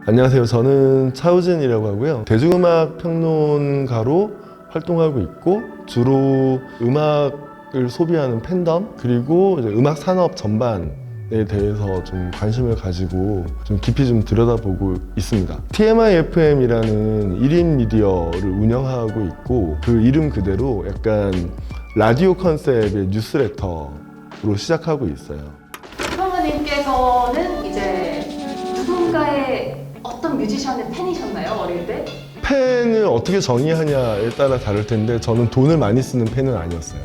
안녕하세요. 저는 차우진이라고 하고요. 대중음악 평론가로 활동하고 있고 주로 음악을 소비하는 팬덤 그리고 이제 음악 산업 전반에 대해서 좀 관심을 가지고 좀 깊이 좀 들여다보고 있습니다. TMI FM이라는 1인 미디어를 운영하고 있고 그 이름 그대로 약간 라디오 컨셉의 뉴스레터로 시작하고 있어요. 평은님께서는 이제 누군가의 어떤 뮤지션의 팬이셨나요? 어릴 때? 팬을 어떻게 정의하냐에 따라 다를 텐데 저는 돈을 많이 쓰는 팬은 아니었어요.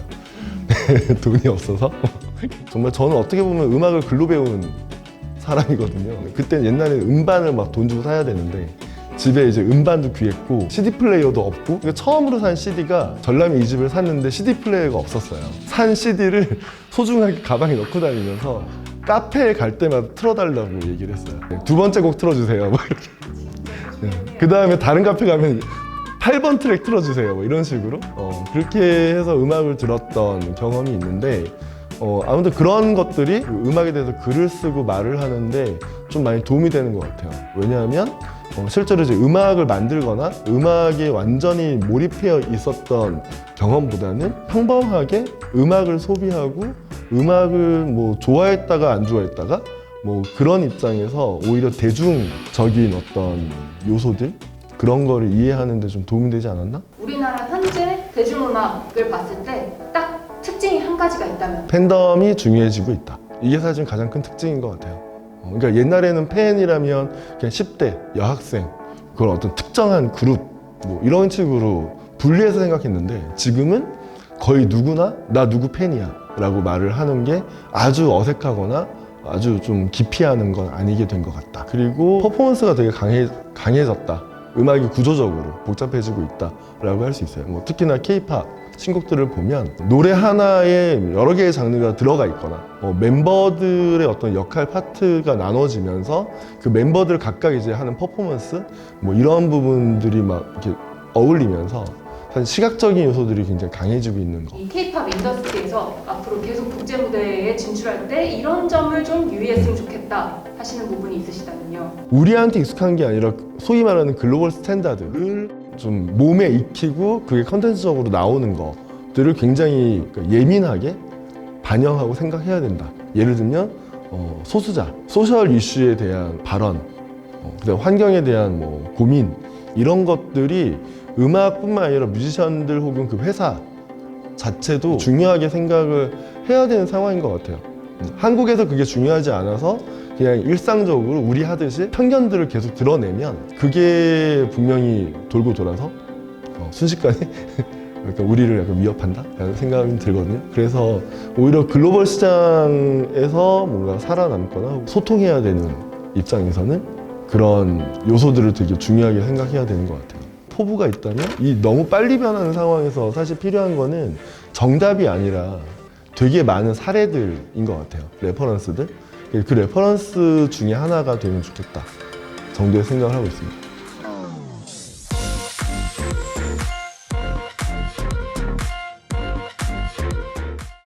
돈이 없어서. 정말 저는 어떻게 보면 음악을 글로 배우는 사람이거든요. 그때 옛날에 음반을 막 돈 주고 사야 되는데 집에 이제 음반도 귀했고 CD 플레이어도 없고 그러니까 처음으로 산 CD가 전람이 2집을 샀는데 CD 플레이어가 없었어요. 산 CD를 소중하게 가방에 넣고 다니면서 카페에 갈 때마다 틀어달라고 얘기를 했어요. 두 번째 곡 틀어주세요. 뭐 이렇게. 그 다음에 다른 카페 가면 8번 트랙 틀어주세요. 뭐 이런 식으로. 그렇게 해서 음악을 들었던 경험이 있는데 아무튼 그런 것들이 음악에 대해서 글을 쓰고 말을 하는데 좀 많이 도움이 되는 것 같아요. 왜냐하면 실제로 이제 음악을 만들거나 음악에 완전히 몰입해 있었던 경험보다는 평범하게 음악을 소비하고 음악을 뭐 좋아했다가 안 좋아했다가 뭐 그런 입장에서 오히려 대중적인 어떤 요소들 그런 거를 이해하는 데 좀 도움이 되지 않았나? 우리나라 현재 대중음악을 봤을 때 딱 특징이 한 가지가 있다면? 팬덤이 중요해지고 있다. 이게 사실 가장 큰 특징인 것 같아요. 그러니까 옛날에는 팬이라면 그냥 10대 여학생 그런 어떤 특정한 그룹 뭐 이런 식으로 분리해서 생각했는데 지금은 거의 누구나 나 누구 팬이야 라고 말을 하는 게 아주 어색하거나 아주 좀 기피하는 건 아니게 된 것 같다. 그리고 퍼포먼스가 되게 강해졌다. 음악이 구조적으로 복잡해지고 있다라고 할 수 있어요. 뭐 특히나 K-팝 신곡들을 보면 노래 하나에 여러 개의 장르가 들어가 있거나 멤버들의 어떤 역할 파트가 나눠지면서 그 멤버들 각각 이제 하는 퍼포먼스 뭐 이런 부분들이 막 이렇게 어울리면서 사실 시각적인 요소들이 굉장히 강해지고 있는 거. 이 K-팝 인더스트리에서 앞으로 계속 국제 무대에 진출할 때 이런 점을 좀 유의했으면 좋겠다 하시는 부분이 있으시다면요? 우리한테 익숙한 게 아니라 소위 말하는 글로벌 스탠다드를 좀 몸에 익히고 그게 컨텐츠적으로 나오는 것들을 굉장히 예민하게 반영하고 생각해야 된다. 예를 들면 소수자, 소셜 이슈에 대한 발언, 그다음 환경에 대한 뭐 고민 이런 것들이 음악뿐만 아니라 뮤지션들 혹은 그 회사 자체도 중요하게 생각을 해야 되는 상황인 것 같아요. 한국에서 그게 중요하지 않아서 그냥 일상적으로 우리 하듯이 편견들을 계속 드러내면 그게 분명히 돌고 돌아서 순식간에 약간 우리를 약간 위협한다? 라는 생각이 들거든요. 그래서 오히려 글로벌 시장에서 뭔가 살아남거나 소통해야 되는 입장에서는 그런 요소들을 되게 중요하게 생각해야 되는 것 같아요. 포부가 있다면 이 너무 빨리 변하는 상황에서 사실 필요한 거는 정답이 아니라 되게 많은 사례들인 것 같아요. 레퍼런스들. 그 레퍼런스 중에 하나가 되면 좋겠다 정도의 생각을 하고 있습니다.